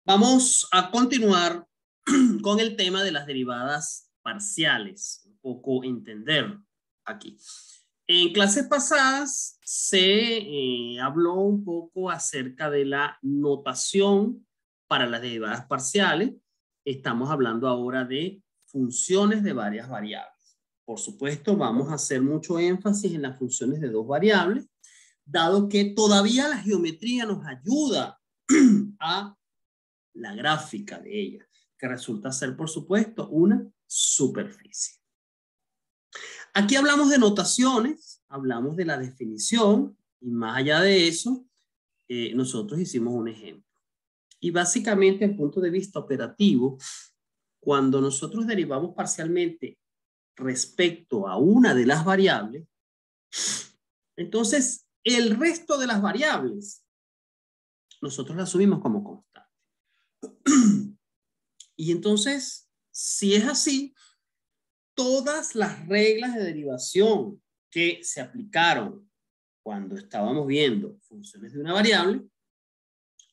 Vamos a continuar con el tema de las derivadas parciales, un poco entender aquí. En clases pasadas se habló un poco acerca de la notación para las derivadas parciales. Estamos hablando ahora de funciones de varias variables. Por supuesto, vamos a hacer mucho énfasis en las funciones de dos variables, dado que todavía la geometría nos ayuda a la gráfica de ella, que resulta ser, por supuesto, una superficie. Aquí hablamos de notaciones, hablamos de la definición, y más allá de eso, nosotros hicimos un ejemplo. Y básicamente, desde el punto de vista operativo, cuando nosotros derivamos parcialmente respecto a una de las variables, entonces el resto de las variables nosotros las asumimos como constante. Y entonces, si es así, todas las reglas de derivación que se aplicaron cuando estábamos viendo funciones de una variable,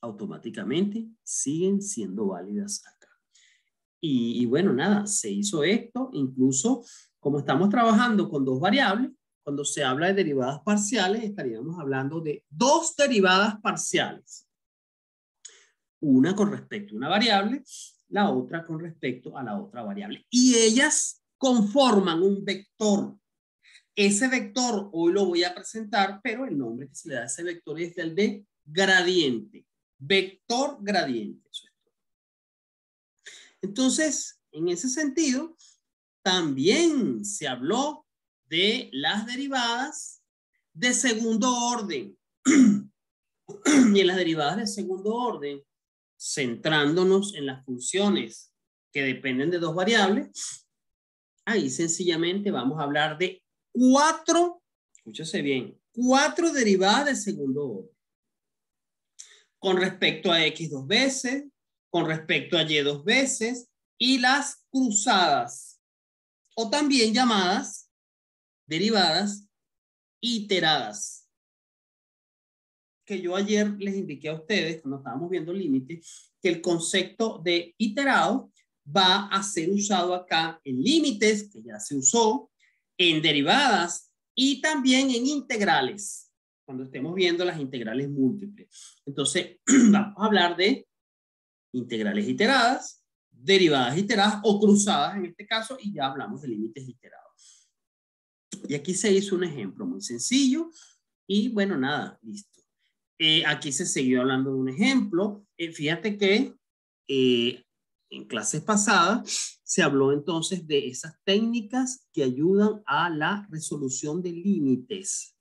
automáticamente siguen siendo válidas acá. Y bueno, nada, se hizo esto, incluso como estamos trabajando con dos variables, cuando se habla de derivadas parciales, estaríamos hablando de dos derivadas parciales. Una con respecto a una variable, la otra con respecto a la otra variable. Y ellas conforman un vector. Ese vector hoy lo voy a presentar, pero el nombre que se le da a ese vector es el de gradiente. Vector gradiente. Eso es todo. Entonces, en ese sentido, también se habló de las derivadas de segundo orden. Y en las derivadas de segundo orden, centrándonos en las funciones que dependen de dos variables, ahí sencillamente vamos a hablar de cuatro, escúchese bien, cuatro derivadas de segundo orden. Con respecto a X dos veces, con respecto a Y dos veces, y las cruzadas, o también llamadas derivadas iteradas, que yo ayer les indiqué a ustedes, cuando estábamos viendo límites, que el concepto de iterado va a ser usado acá en límites, que ya se usó, en derivadas y también en integrales, cuando estemos viendo las integrales múltiples. Entonces, vamos a hablar de integrales iteradas, derivadas iteradas o cruzadas en este caso, y ya hablamos de límites iterados. Y aquí se hizo un ejemplo muy sencillo y bueno, nada, listo. Aquí se siguió hablando de un ejemplo. Fíjate que en clases pasadas se habló entonces de esas técnicas que ayudan a la resolución de límites,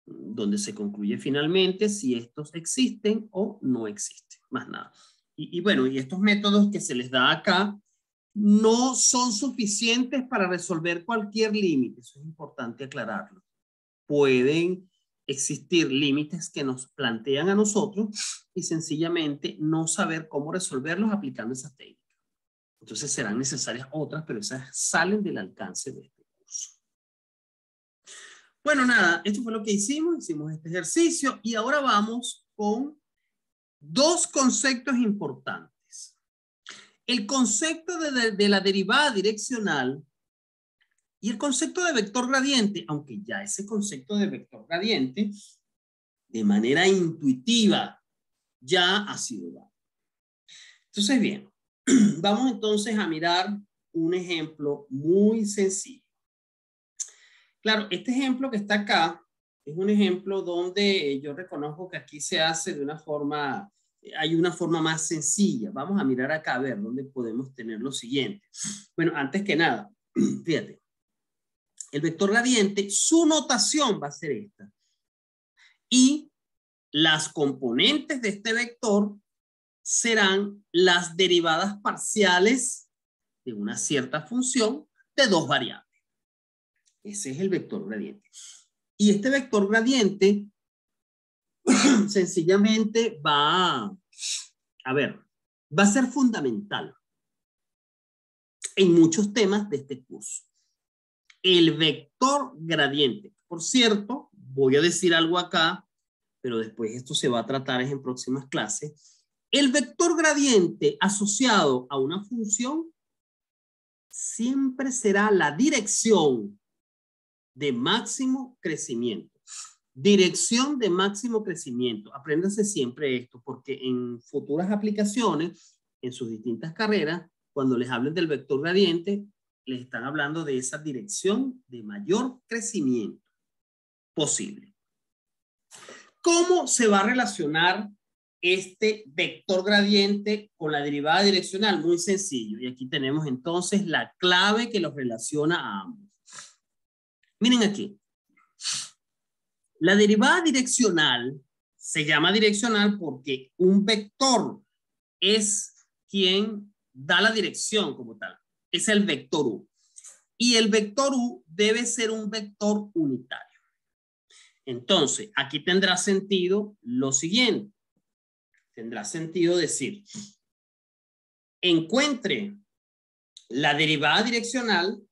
donde se concluye finalmente si estos existen o no existen, más nada. Y bueno, y estos métodos que se les da acá no son suficientes para resolver cualquier límite, eso es importante aclararlo. Pueden existir límites que nos plantean a nosotros y sencillamente no saber cómo resolverlos aplicando esas técnicas. Entonces serán necesarias otras, pero esas salen del alcance de este curso. Bueno, nada, esto fue lo que hicimos este ejercicio y ahora vamos con dos conceptos importantes. El concepto de la derivada direccional y el concepto de vector gradiente, aunque ya ese concepto de vector gradiente de manera intuitiva ya ha sido dado. Entonces, bien, vamos entonces a mirar un ejemplo muy sencillo. Claro, este ejemplo que está acá es un ejemplo donde yo reconozco que aquí se hace de una forma, hay una forma más sencilla. Vamos a mirar acá a ver dónde podemos tener lo siguiente. Bueno, antes que nada, fíjate, el vector gradiente, su notación va a ser esta. Y las componentes de este vector serán las derivadas parciales de una cierta función de dos variables. Ese es el vector gradiente. Y este vector gradiente sencillamente va a ser fundamental en muchos temas de este curso. El vector gradiente. Por cierto, voy a decir algo acá, pero después esto se va a tratar en próximas clases. El vector gradiente asociado a una función siempre será la dirección de máximo crecimiento. Dirección de máximo crecimiento. Apréndanse siempre esto, porque en futuras aplicaciones, en sus distintas carreras, cuando les hablen del vector gradiente, les están hablando de esa dirección de mayor crecimiento posible. ¿Cómo se va a relacionar este vector gradiente con la derivada direccional? Muy sencillo. Y aquí tenemos entonces la clave que los relaciona a ambos. Miren aquí. La derivada direccional se llama direccional porque un vector es quien da la dirección como tal. Es el vector U. Y el vector U debe ser un vector unitario. Entonces, aquí tendrá sentido lo siguiente. Tendrá sentido decir, encuentre la derivada direccional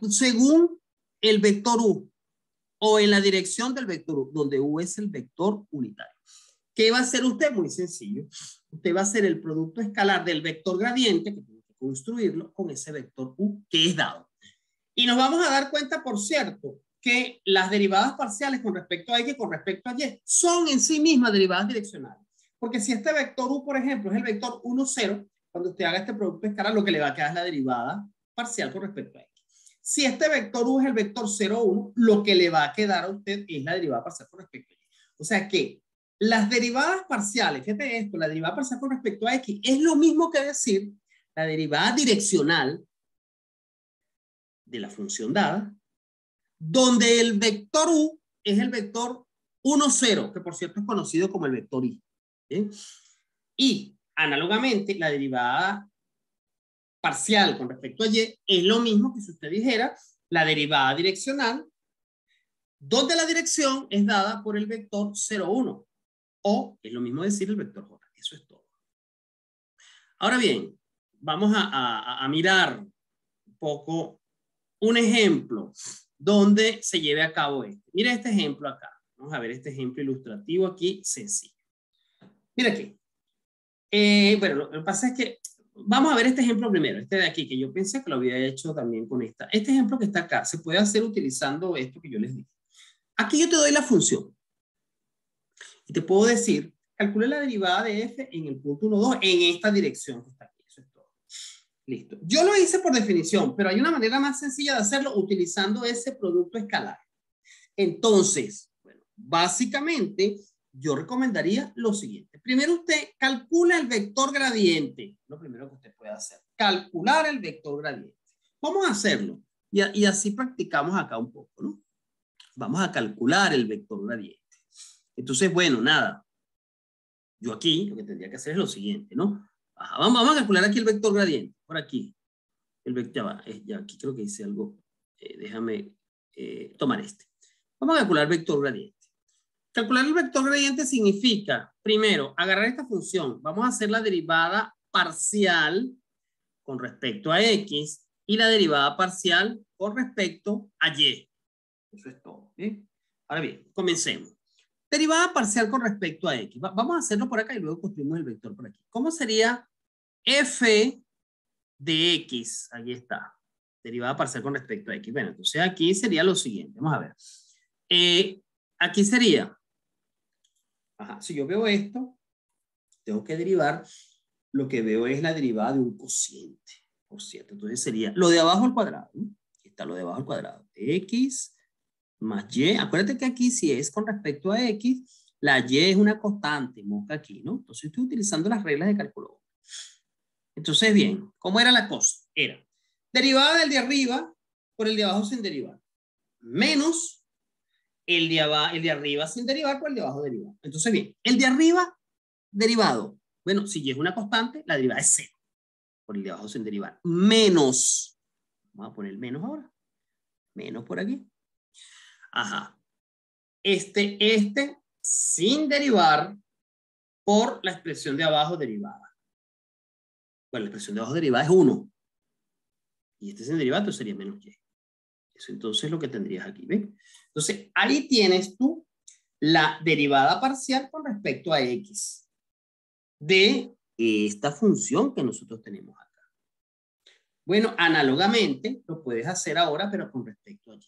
según el vector U o en la dirección del vector U, donde U es el vector unitario. ¿Qué va a hacer usted? Muy sencillo. Usted va a hacer el producto escalar del vector gradiente, que tiene que construirlo, con ese vector U que es dado. Y nos vamos a dar cuenta, por cierto, que las derivadas parciales con respecto a X y con respecto a Y son en sí mismas derivadas direccionales. Porque si este vector U, por ejemplo, es el vector 1, 0, cuando usted haga este producto escalar, lo que le va a quedar es la derivada parcial con respecto a X. Si este vector U es el vector 0, 1, lo que le va a quedar a usted es la derivada parcial con respecto a Y. O sea que las derivadas parciales, fíjate esto, la derivada parcial con respecto a X es lo mismo que decir la derivada direccional de la función dada, donde el vector U es el vector 1, 0, que por cierto es conocido como el vector Y. ¿Sí? Y análogamente, la derivada parcial con respecto a Y es lo mismo que si usted dijera la derivada direccional, donde la dirección es dada por el vector 0, 1. O es lo mismo decir el vector J. Eso es todo. Ahora bien, vamos a mirar un poco un ejemplo donde se lleve a cabo esto. Mira este ejemplo acá. Vamos a ver este ejemplo ilustrativo aquí, sencillo. Mira aquí. Bueno, lo que pasa es que vamos a ver este ejemplo primero, este de aquí, que yo pensé que lo había hecho también con esta. Este ejemplo que está acá se puede hacer utilizando esto que yo les dije. Aquí yo te doy la función. Y te puedo decir, calcule la derivada de f en el punto 1, 2 en esta dirección que está aquí. Eso es todo. Listo. Yo lo hice por definición, pero hay una manera más sencilla de hacerlo utilizando ese producto escalar. Entonces, bueno, básicamente yo recomendaría lo siguiente. Primero usted calcula el vector gradiente. Lo primero que usted puede hacer. Calcular el vector gradiente. Vamos a hacerlo. Y así practicamos acá un poco, ¿no? Vamos a calcular el vector gradiente. Entonces, bueno, nada. Yo aquí lo que tendría que hacer es lo siguiente, ¿no? Ajá, vamos a calcular aquí el vector gradiente. Por aquí. El vector, ya aquí creo que hice algo. Déjame tomar este. Vamos a calcular el vector gradiente. Calcular el vector gradiente significa, primero, agarrar esta función. Vamos a hacer la derivada parcial con respecto a X y la derivada parcial con respecto a Y. Eso es todo. ¿Bien? Ahora bien, comencemos. Derivada parcial con respecto a X. Vamos a hacerlo por acá y luego construimos el vector por aquí. ¿Cómo sería f de X? Ahí está. Derivada parcial con respecto a X. Bueno, entonces aquí sería lo siguiente. Vamos a ver. Aquí sería, si yo veo esto, tengo que derivar, lo que veo es la derivada de un cociente, por cierto. Entonces sería lo de abajo al cuadrado, ¿no? Aquí está lo de abajo al cuadrado. X más Y. Acuérdate que aquí si es con respecto a X, la Y es una constante, mosca aquí, ¿no? Entonces estoy utilizando las reglas de cálculo. Entonces, bien, ¿cómo era la cosa? Era derivada del de arriba por el de abajo sin derivar, menos el de arriba sin derivar por el de abajo derivado. Entonces, bien, el de arriba derivado. Bueno, si Y es una constante, la derivada es 0 por el de abajo sin derivar. Menos, vamos a poner el menos ahora. Menos por aquí. Ajá. Este sin derivar por la expresión de abajo derivada. Bueno, la expresión de abajo derivada es 1. Y este sin derivado sería menos Y. Eso entonces es lo que tendrías aquí, ¿ves? Entonces, ahí tienes tú la derivada parcial con respecto a X. de esta función que nosotros tenemos acá. Bueno, análogamente lo puedes hacer ahora, pero con respecto a y.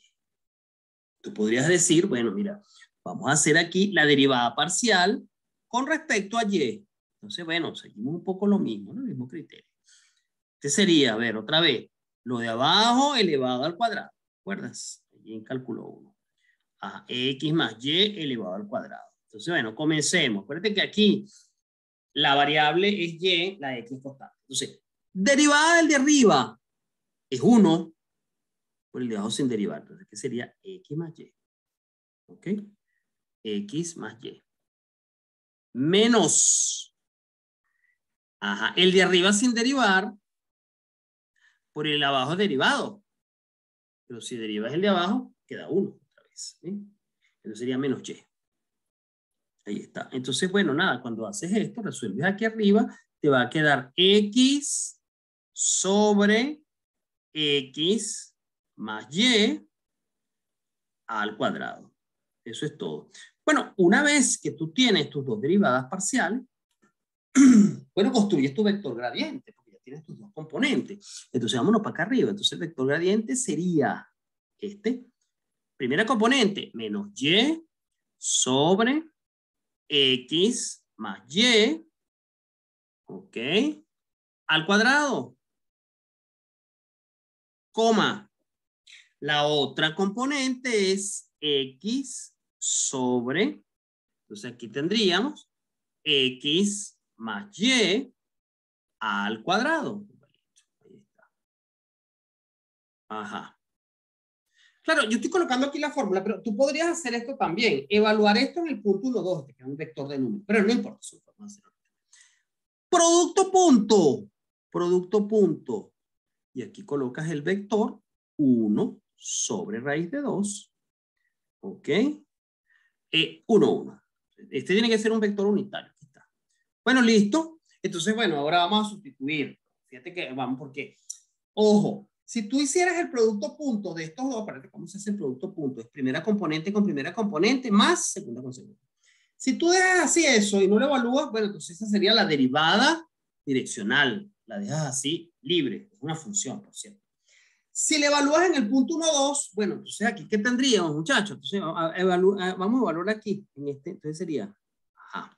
Tú podrías decir, bueno, mira, vamos a hacer aquí la derivada parcial con respecto a y. Entonces, bueno, seguimos un poco lo mismo, ¿no? El mismo criterio. Este sería, a ver, otra vez, lo de abajo elevado al cuadrado. ¿Recuerdas? Allí en cálculo 1. Ajá, x más y elevado al cuadrado. Entonces, bueno, comencemos. Acuérdate que aquí la variable es y, la x constante. Entonces, derivada del de arriba es 1 por el de abajo sin derivar. Entonces, ¿qué sería x más y? ¿Ok? X más y. Menos. Ajá, el de arriba sin derivar por el de abajo derivado. Pero si derivas el de abajo, queda 1 otra vez. ¿Sí? Entonces sería menos y. Ahí está. Entonces, bueno, nada, cuando haces esto, resuelves aquí arriba, te va a quedar x sobre x más y al cuadrado. Eso es todo. Bueno, una vez que tú tienes tus dos derivadas parciales, bueno, construyes tu vector gradiente, porque ya tienes tus dos componentes. Entonces, vámonos para acá arriba. Entonces, el vector gradiente sería este. Primera componente, menos y sobre x más y, ok, al cuadrado, coma. La otra componente es x sobre, entonces aquí tendríamos x más y al cuadrado. Ahí está. Ajá. Claro, yo estoy colocando aquí la fórmula, pero tú podrías hacer esto también. Evaluar esto en el punto 1, 2, que es un vector de número. Pero no importa, eso vamos a hacer. Producto punto. Producto punto. Y aquí colocas el vector 1 sobre raíz de 2. ¿Ok? 1, 1. Este tiene que ser un vector unitario. Aquí está. Bueno, listo. Entonces, bueno, ahora vamos a sustituir. Fíjate que vamos porque, ojo, si tú hicieras el producto punto de estos dos, para que cómo se hace el producto punto, es primera componente con primera componente más segunda con segunda. Si tú dejas así eso y no lo evalúas, bueno, entonces esa sería la derivada direccional. La dejas así libre, es una función, por cierto. Si le evalúas en el punto 1, 2, bueno, entonces aquí, ¿qué tendríamos, muchachos? Entonces, vamos a evaluar aquí, en este, entonces sería, ajá,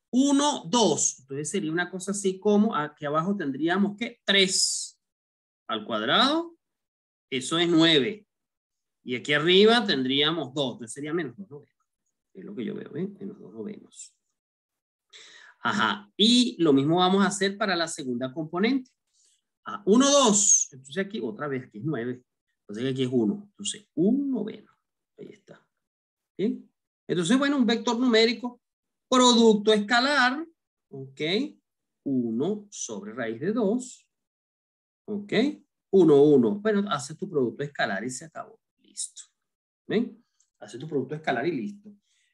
1, 2. Entonces sería una cosa así como, aquí abajo tendríamos que 3 al cuadrado, eso es 9. Y aquí arriba tendríamos 2, entonces sería menos 2 novenos. Es lo que yo veo, ¿eh? Menos 2 novenos. Ajá, y lo mismo vamos a hacer para la segunda componente. 1, 2. Entonces aquí, otra vez, aquí es 9. Entonces aquí es 1. Entonces, 1 noveno. Ahí está. ¿Bien? Entonces, bueno, un vector numérico, producto escalar, ¿ok? 1 sobre raíz de 2, ¿ok? 1, 1. Bueno, hace tu producto escalar y se acabó. Listo. ¿Ven? Hace tu producto escalar y listo.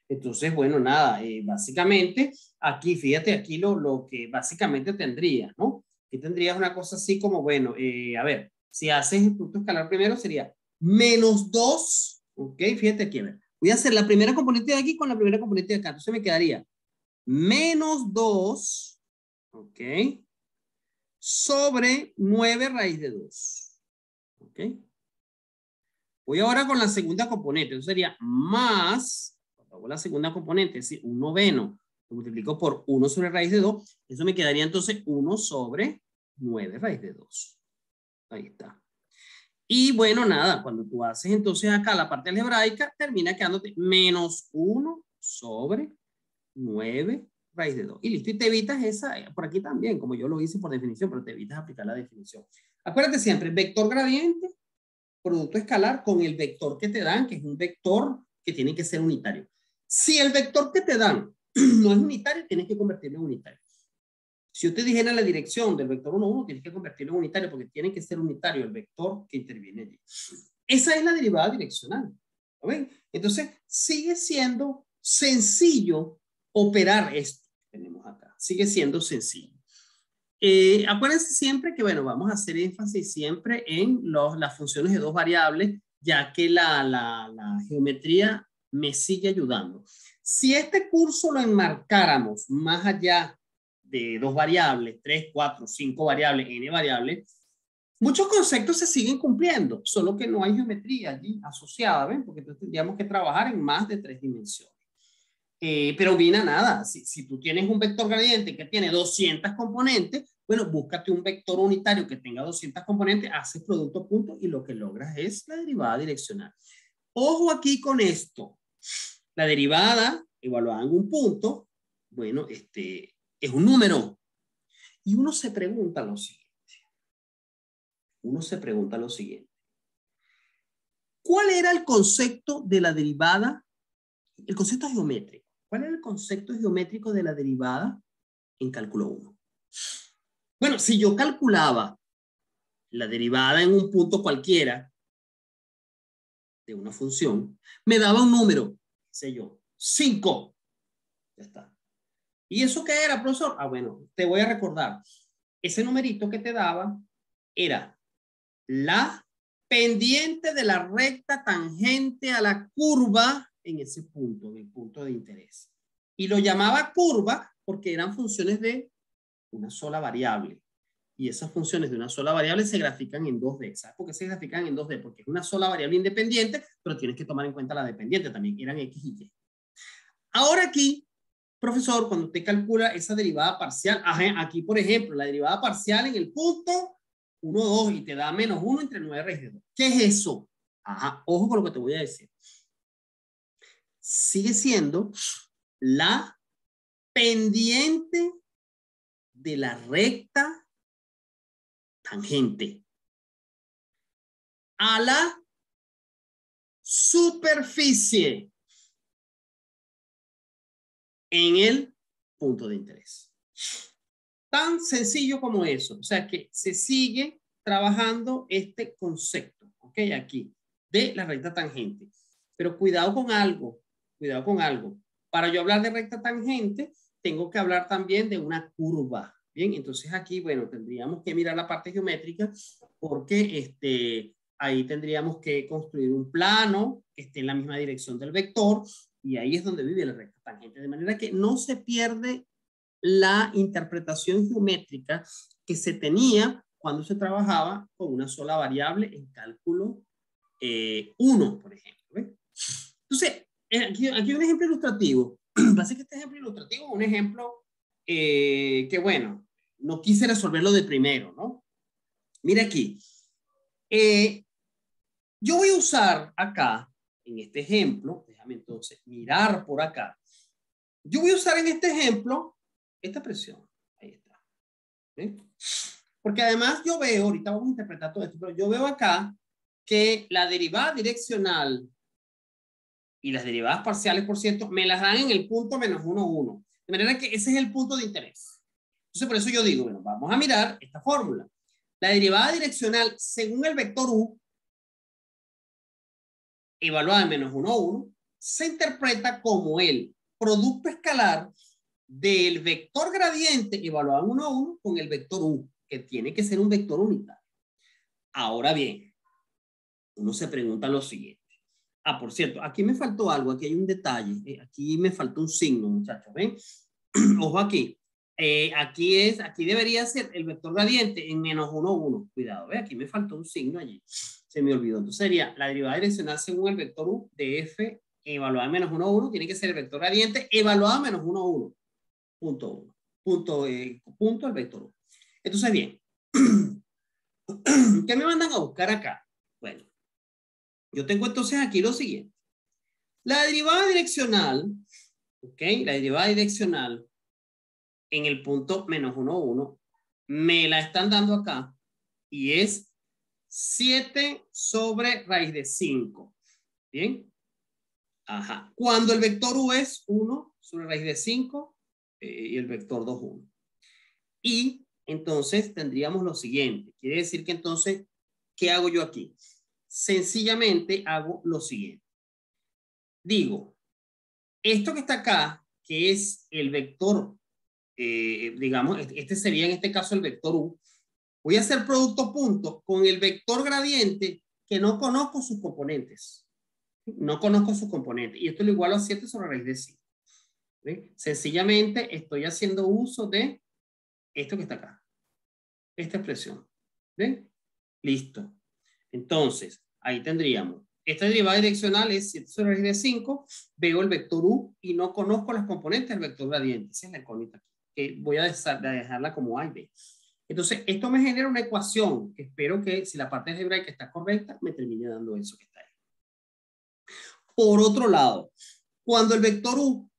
Entonces, bueno, nada, básicamente, aquí, fíjate, aquí lo que básicamente tendrías, ¿no? Aquí tendrías una cosa así como, bueno, a ver, si haces el producto escalar primero sería menos 2, ¿ok? Fíjate aquí, a ver. Voy a hacer la primera componente de aquí con la primera componente de acá. Entonces me quedaría menos 2, ¿ok? Sobre 9 raíz de 2, ¿ok? Voy ahora con la segunda componente. Entonces sería más, hago la segunda componente, es decir, 1 noveno. Lo multiplico por 1 sobre raíz de 2. Eso me quedaría entonces 1 sobre 9 raíz de 2. Ahí está. Y bueno, nada, cuando tú haces entonces acá la parte algebraica, termina quedándote menos 1 sobre 9 raíz de 2. Y listo, y te evitas esa, por aquí también, como yo lo hice por definición, pero te evitas aplicar la definición. Acuérdate siempre, vector gradiente, producto escalar con el vector que te dan, que es un vector que tiene que ser unitario. Si el vector que te dan no es unitario, tienes que convertirlo en unitario. Si yo te dijera la dirección del vector 1, 1, tienes que convertirlo en unitario porque tiene que ser unitario el vector que interviene allí. Esa es la derivada direccional. ¿Lo ven? Entonces, sigue siendo sencillo operar esto que tenemos acá. Sigue siendo sencillo. Acuérdense siempre que, bueno, vamos a hacer énfasis siempre en las funciones de dos variables, ya que la geometría me sigue ayudando. Si este curso lo enmarcáramos más allá de 2 variables, 3, 4, 5 variables, n variables, muchos conceptos se siguen cumpliendo, solo que no hay geometría allí asociada, ¿ven? Porque entonces tendríamos que trabajar en más de 3 dimensiones. Pero Vina, nada, si tú tienes un vector gradiente que tiene 200 componentes, bueno, búscate un vector unitario que tenga 200 componentes, haces producto punto y lo que logras es la derivada direccional. Ojo aquí con esto. La derivada evaluada en un punto, bueno, es un número. Y uno se pregunta lo siguiente. ¿Cuál era el concepto de la derivada? El concepto geométrico. ¿Cuál era el concepto geométrico de la derivada en cálculo 1? Bueno, si yo calculaba la derivada en un punto cualquiera de una función, me daba un número, qué sé yo, 5. Ya está. ¿Y eso qué era, profesor? Ah, bueno, te voy a recordar. Ese numerito que te daba era la pendiente de la recta tangente a la curva en ese punto, en el punto de interés. Y lo llamaba curva porque eran funciones de una sola variable. Y esas funciones de una sola variable se grafican en 2D. ¿Sabes por qué se grafican en 2D? Porque es una sola variable independiente, pero tienes que tomar en cuenta la dependiente también, eran X y Y. Ahora aquí, profesor, cuando usted calcula esa derivada parcial, aquí por ejemplo, la derivada parcial en el punto 1, 2 y te da menos 1 entre 9 raíz de 2. ¿Qué es eso? Ajá, ojo con lo que te voy a decir. Sigue siendo la pendiente de la recta tangente a la superficie en el punto de interés. Tan sencillo como eso. O sea que se sigue trabajando este concepto, ¿ok? Aquí, de la recta tangente. Pero cuidado con algo, cuidado con algo. Para yo hablar de recta tangente, tengo que hablar también de una curva. Bien, entonces aquí, bueno, tendríamos que mirar la parte geométrica porque ahí tendríamos que construir un plano que esté en la misma dirección del vector y ahí es donde vive la recta tangente. De manera que no se pierde la interpretación geométrica que se tenía cuando se trabajaba con una sola variable en cálculo 1, por ejemplo. ¿Ves? Entonces, aquí hay un ejemplo ilustrativo. Pasa que este ejemplo ilustrativo es un ejemplo que, bueno, no quise resolverlo de primero, ¿no? Mira aquí. Yo voy a usar acá, en este ejemplo, déjame entonces mirar por acá. Yo voy a usar en este ejemplo esta expresión. Ahí está. ¿Sí? Porque además yo veo, ahorita vamos a interpretar todo esto, pero yo veo acá que la derivada direccional y las derivadas parciales, por cierto, me las dan en el punto menos 1, 1. De manera que ese es el punto de interés. Entonces, por eso yo digo, bueno, vamos a mirar esta fórmula. La derivada direccional según el vector U, evaluada en menos 1, 1, se interpreta como el producto escalar del vector gradiente evaluado en 1, 1 con el vector U, que tiene que ser un vector unitario. Ahora bien, uno se pregunta lo siguiente. Ah, por cierto, aquí me faltó algo, aquí hay un detalle, aquí me faltó un signo, muchachos, ¿ven? Ojo aquí. Aquí debería ser el vector gradiente en menos 1, 1. Cuidado, ¿ve? Aquí me faltó un signo allí. Se me olvidó. Entonces sería la derivada direccional según el vector U de f evaluada en menos 1, 1. Tiene que ser el vector gradiente evaluado en menos 1, 1. Punto 1. Punto el vector U. Entonces, bien. ¿Qué me mandan a buscar acá? Bueno, yo tengo entonces aquí lo siguiente. La derivada direccional, ¿ok? La derivada direccional en el punto menos 1, 1, me la están dando acá y es 7 sobre raíz de 5. ¿Bien? Ajá. Cuando el vector U es 1 sobre raíz de 5 y el vector 2, 1. Y entonces tendríamos lo siguiente. Quiere decir que entonces, ¿qué hago yo aquí? Sencillamente hago lo siguiente. Digo, esto que está acá, que es el vector, digamos, este sería en este caso el vector U, voy a hacer producto punto con el vector gradiente que no conozco sus componentes. No conozco sus componentes. Y esto lo igualo a 7 sobre raíz de 5. ¿Ven? Sencillamente estoy haciendo uso de esto que está acá. Esta expresión. ¿Ven? Listo. Entonces, ahí tendríamos. Esta derivada direccional es 7 sobre raíz de 5. Veo el vector U y no conozco las componentes del vector gradiente. Esa es la incógnita aquí. Que voy a dejarla como A y B. Entonces, esto me genera una ecuación que espero que, si la parte algebraica está correcta, me termine dando eso que está ahí. Por otro lado, cuando el vector U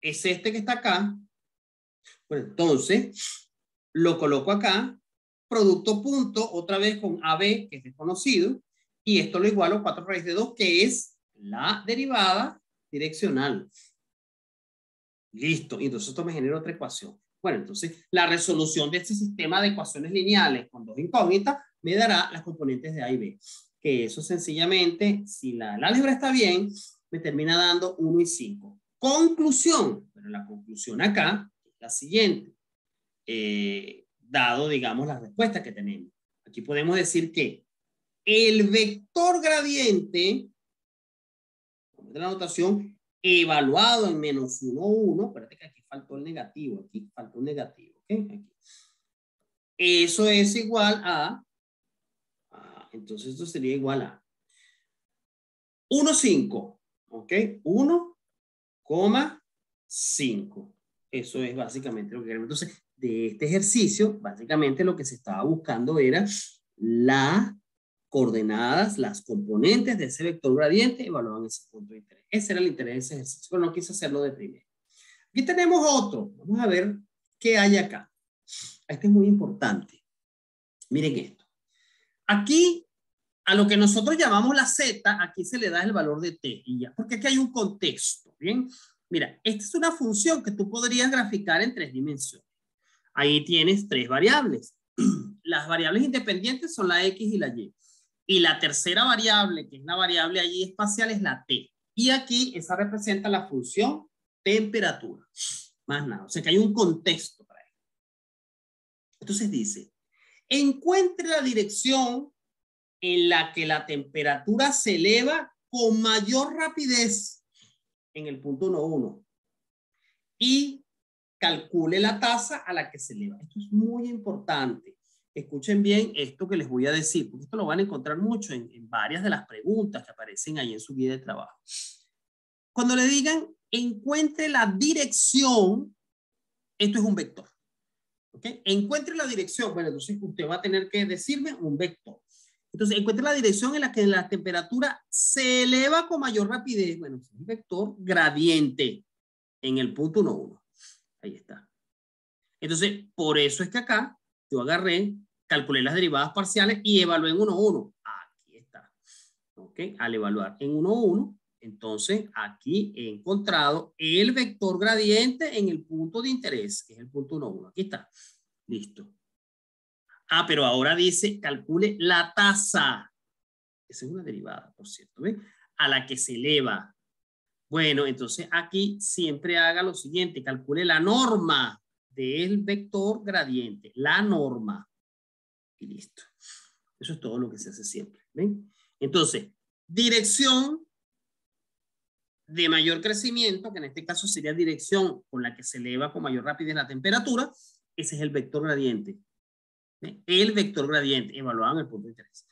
es este que está acá, pues entonces lo coloco acá, producto punto, otra vez con AB, que es desconocido, y esto lo igualo a 4 raíz de 2, que es la derivada direccional. Listo, y entonces esto me genera otra ecuación. Bueno, entonces la resolución de este sistema de ecuaciones lineales con dos incógnitas me dará las componentes de A y B. Que eso sencillamente, si la álgebra está bien, me termina dando 1 y 5. Conclusión, pero la conclusión acá es la siguiente. Dado, digamos, las respuestas que tenemos. Aquí podemos decir que el vector gradiente, de la notación, evaluado en menos 1, 1, espérate que aquí faltó el negativo, aquí faltó un negativo, ¿ok? Aquí. Eso es igual a, entonces esto sería igual a 1, 5, ¿ok? 1,5. Eso es básicamente lo que queremos. Entonces, de este ejercicio, básicamente lo que se estaba buscando era las coordenadas, las componentes de ese vector gradiente evaluaban ese punto de interés. Ese era el interés de ese ejercicio, pero no quise hacerlo de primero. Aquí tenemos otro. Vamos a ver qué hay acá. Este es muy importante. Miren esto. Aquí, a lo que nosotros llamamos la z, aquí se le da el valor de t y ya, porque aquí hay un contexto, ¿bien? Mira, esta es una función que tú podrías graficar en 3 dimensiones. Ahí tienes 3 variables. Las variables independientes son la x y la y. Y la tercera variable, que es la variable allí espacial, es la t. Y aquí esa representa la función temperatura. Más nada. O sea que hay un contexto para esto. Entonces dice, encuentre la dirección en la que la temperatura se eleva con mayor rapidez en el punto 1, 1. Y calcule la tasa a la que se eleva. Esto es muy importante. Escuchen bien esto que les voy a decir, porque esto lo van a encontrar mucho en varias de las preguntas que aparecen ahí en su guía de trabajo. Cuando le digan, encuentre la dirección, esto es un vector. ¿Ok? Encuentre la dirección. Bueno, entonces usted va a tener que decirme un vector. Entonces, encuentre la dirección en la que la temperatura se eleva con mayor rapidez. Bueno, es un vector gradiente en el punto 1, 1. Ahí está. Entonces, por eso es que acá yo agarré, calculé las derivadas parciales y evalué en 1, 1. Aquí está. ¿Ok? Al evaluar en 1, 1, entonces aquí he encontrado el vector gradiente en el punto de interés, que es el punto 1, 1. Aquí está. Listo. Pero ahora dice, calcule la tasa. Esa es una derivada, por cierto, ¿ven? A la que se eleva. Bueno, entonces aquí siempre haga lo siguiente, calcule la norma del vector gradiente, la norma. Y listo. Eso es todo lo que se hace siempre, ¿ven? Entonces, dirección de mayor crecimiento, que en este caso sería dirección con la que se eleva con mayor rapidez la temperatura, ese es el vector gradiente. ¿Ven? El vector gradiente, evaluado en el punto de interés.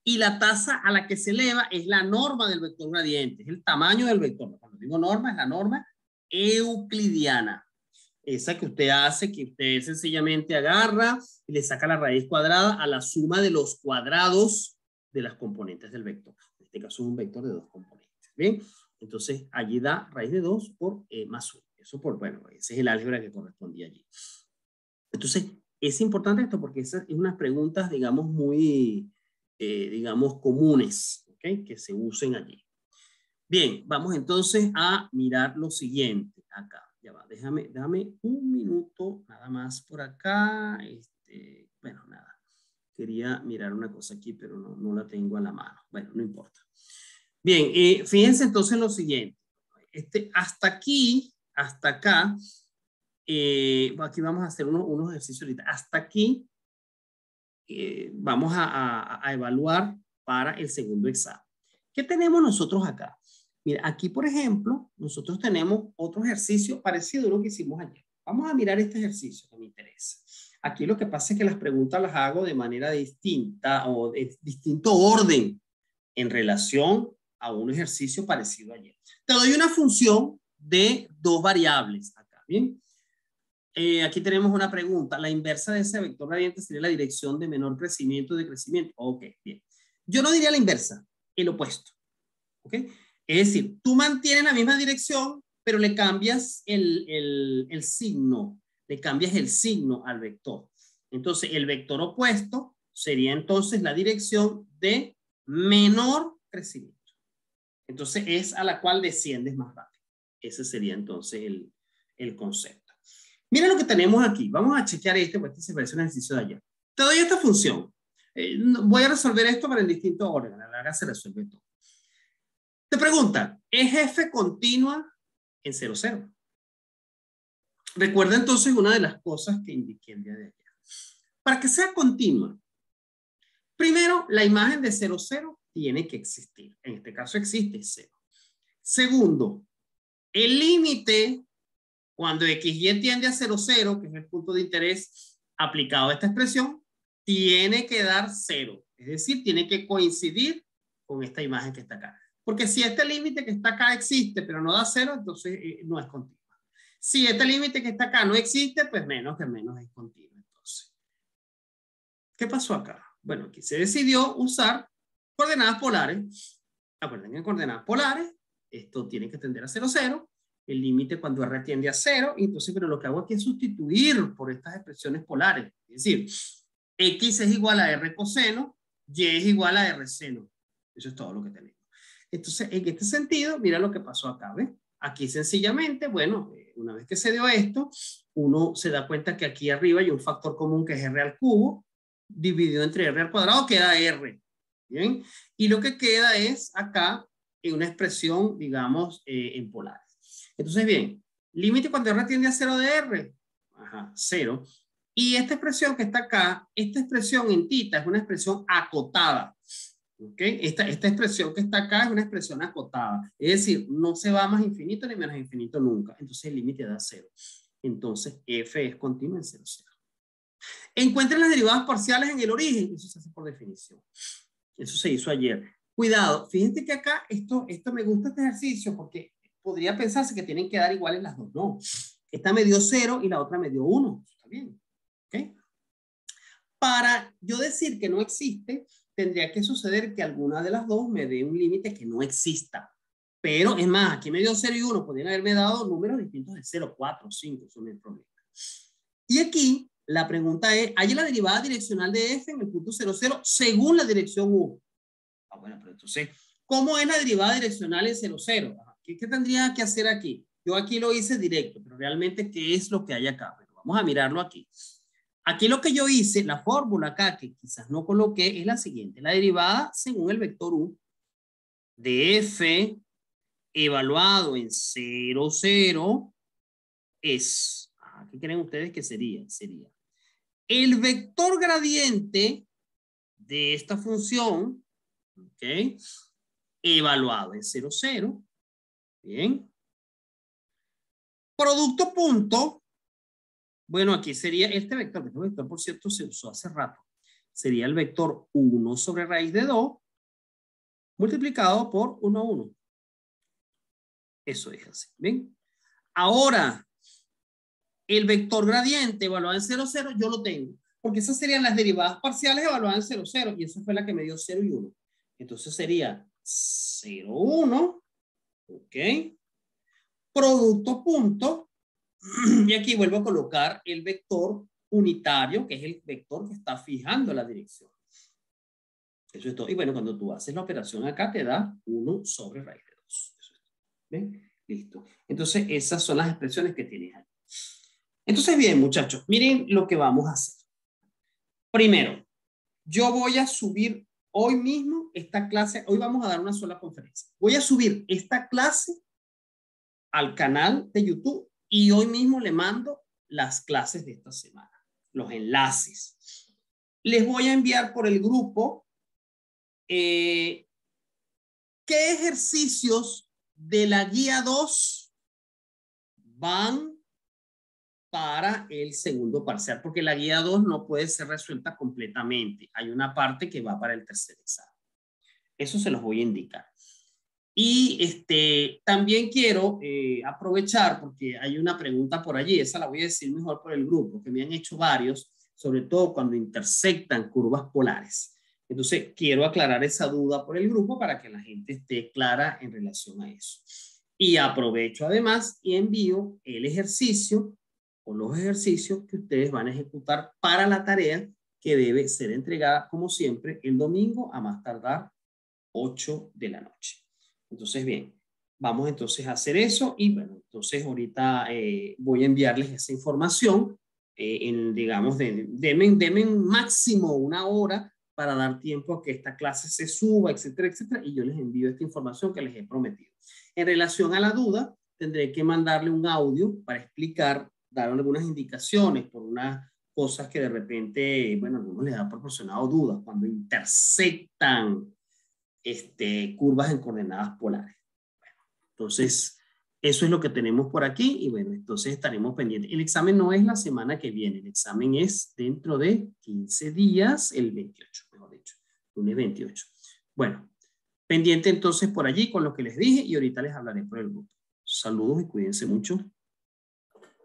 Y la tasa a la que se eleva es la norma del vector gradiente, es el tamaño del vector. Cuando digo norma, es la norma euclidiana. Esa que usted hace, que usted sencillamente agarra y le saca la raíz cuadrada a la suma de los cuadrados de las componentes del vector. En este caso es un vector de 2 componentes. ¿Bien? Entonces allí da raíz de 2 por más 1. Eso por, bueno, ese es el álgebra que correspondía allí. Entonces, es importante esto porque esas es unas preguntas, digamos, muy, digamos, comunes, ¿okay? Que se usen allí. Bien, vamos entonces a mirar lo siguiente acá. Ya va, déjame un minuto nada más por acá. Bueno, nada. Quería mirar una cosa aquí, pero no la tengo a la mano. Bueno, no importa. Bien, fíjense entonces en lo siguiente. Hasta aquí, hasta acá, aquí vamos a hacer unos ejercicios ahorita. Hasta aquí vamos a evaluar para el segundo examen. ¿Qué tenemos nosotros acá? Mira, aquí, por ejemplo, nosotros tenemos otro ejercicio parecido a lo que hicimos ayer. Vamos a mirar este ejercicio que me interesa. Aquí lo que pasa es que las preguntas las hago de manera distinta o de distinto orden en relación a un ejercicio parecido ayer. Te doy una función de dos variables acá, ¿bien? Aquí tenemos una pregunta. La inversa de ese vector gradiente sería la dirección de menor crecimiento de crecimiento. Ok, bien. Yo no diría la inversa, el opuesto. ¿Ok? Es decir, tú mantienes la misma dirección, pero le cambias el signo. Le cambias el signo al vector. Entonces, el vector opuesto sería entonces la dirección de menor crecimiento. Entonces, es a la cual desciendes más rápido. Ese sería entonces el concepto. Mira lo que tenemos aquí. Vamos a chequear esto, porque este se parece a un ejercicio de ayer. Te doy esta función. Voy a resolver esto para en distintos órdenes. A la larga se resuelve todo. Te pregunta, ¿es f continua en 0, 0? Recuerda entonces una de las cosas que indiqué el día de ayer. Para que sea continua, primero, la imagen de 0, 0 tiene que existir. En este caso existe 0. Segundo, el límite cuando XY tiende a 0, 0, que es el punto de interés aplicado a esta expresión, tiene que dar 0. Es decir, tiene que coincidir con esta imagen que está acá. Porque si este límite que está acá existe, pero no da 0, entonces no es continua. Si este límite que está acá no existe, pues menos que menos es continua. Entonces, ¿qué pasó acá? Bueno, aquí se decidió usar coordenadas polares. Acuérdense que en coordenadas polares, esto tiene que tender a 0, 0. El límite cuando R tiende a 0, entonces, pero lo que hago aquí es sustituir por estas expresiones polares. Es decir, X es igual a R coseno, Y es igual a R seno. Eso es todo lo que tenemos. Entonces, en este sentido, mira lo que pasó acá, ¿ves? Aquí sencillamente, bueno, una vez que se dio esto, uno se da cuenta que aquí arriba hay un factor común que es R al cubo, dividido entre R al cuadrado, queda R. ¿Bien? Y lo que queda es acá en una expresión, digamos, en polares. Entonces, bien, límite cuando R tiende a 0 de R, ajá, 0. Y esta expresión que está acá, esta expresión en tita es una expresión acotada. ¿Okay? Esta expresión que está acá es una expresión acotada. Es decir, no se va más infinito ni menos infinito nunca. Entonces el límite da 0. Entonces f es continua en 0, 0. Encuentren las derivadas parciales en el origen. Eso se hace por definición. Eso se hizo ayer. Cuidado, fíjense que acá esto me gusta este ejercicio porque podría pensarse que tienen que dar iguales las dos. No, esta me dio 0 y la otra me dio 1. Está bien. ¿Okay? Para yo decir que no existe, tendría que suceder que alguna de las dos me dé un límite que no exista. Pero es más, aquí me dio 0 y 1. Podrían haberme dado números distintos de 0, 4, 5. Eso no es problema. Y aquí la pregunta es, ¿hay la derivada direccional de f en el punto 0, 0 según la dirección u? Ah, bueno, pero entonces, ¿cómo es la derivada direccional en 0, 0? ¿Qué tendría que hacer aquí? Yo aquí lo hice directo, pero realmente, ¿qué es lo que hay acá? Bueno, vamos a mirarlo aquí. Aquí lo que yo hice, la fórmula acá, que quizás no coloqué, es la siguiente. La derivada según el vector u de f evaluado en 0, 0 es, ¿qué creen ustedes que sería? Sería el vector gradiente de esta función, ¿ok? Evaluado en 0, 0. Bien. Producto punto. Bueno, aquí sería este vector, que este vector, por cierto, se usó hace rato. Sería el vector 1 sobre raíz de 2 multiplicado por 1 a 1. Eso es así. ¿Bien? Ahora, el vector gradiente evaluado en 0, 0, yo lo tengo. Porque esas serían las derivadas parciales evaluadas en 0, 0. Y esa fue la que me dio 0 y 1. Entonces sería 0, 1. ¿Ok? Producto punto. Y aquí vuelvo a colocar el vector unitario, que es el vector que está fijando la dirección. Eso es todo. Y bueno, cuando tú haces la operación acá, te da 1 sobre raíz de 2. Eso es todo. ¿Ven? Listo. Entonces, esas son las expresiones que tienes ahí. Entonces, bien, muchachos, miren lo que vamos a hacer. Primero, yo voy a subir hoy mismo esta clase. Hoy vamos a dar una sola conferencia. Voy a subir esta clase al canal de YouTube y hoy mismo le mando las clases de esta semana, los enlaces. Les voy a enviar por el grupo qué ejercicios de la guía 2 van para el segundo parcial, porque la guía 2 no puede ser resuelta completamente. Hay una parte que va para el tercer examen. Eso se los voy a indicar. Y también quiero aprovechar, porque hay una pregunta por allí, esa la voy a decir mejor por el grupo, que me han hecho varios, sobre todo cuando intersectan curvas polares. Entonces, quiero aclarar esa duda por el grupo para que la gente esté clara en relación a eso. Y aprovecho además y envío el ejercicio o los ejercicios que ustedes van a ejecutar para la tarea que debe ser entregada, como siempre, el domingo a más tardar 8 de la noche. Entonces, bien, vamos entonces a hacer eso y bueno, entonces ahorita voy a enviarles esa información digamos, denme máximo una hora para dar tiempo a que esta clase se suba, etcétera, etcétera, y yo les envío esta información que les he prometido. En relación a la duda, tendré que mandarle un audio para explicar, dar algunas indicaciones por unas cosas que de repente, bueno, a algunos les ha proporcionado dudas cuando intersectan curvas en coordenadas polares. Bueno, entonces, eso es lo que tenemos por aquí y bueno, entonces estaremos pendientes. El examen no es la semana que viene, el examen es dentro de 15 días, el 28, mejor dicho, lunes 28. Bueno, pendiente entonces por allí con lo que les dije y ahorita les hablaré por el grupo. Saludos y cuídense mucho.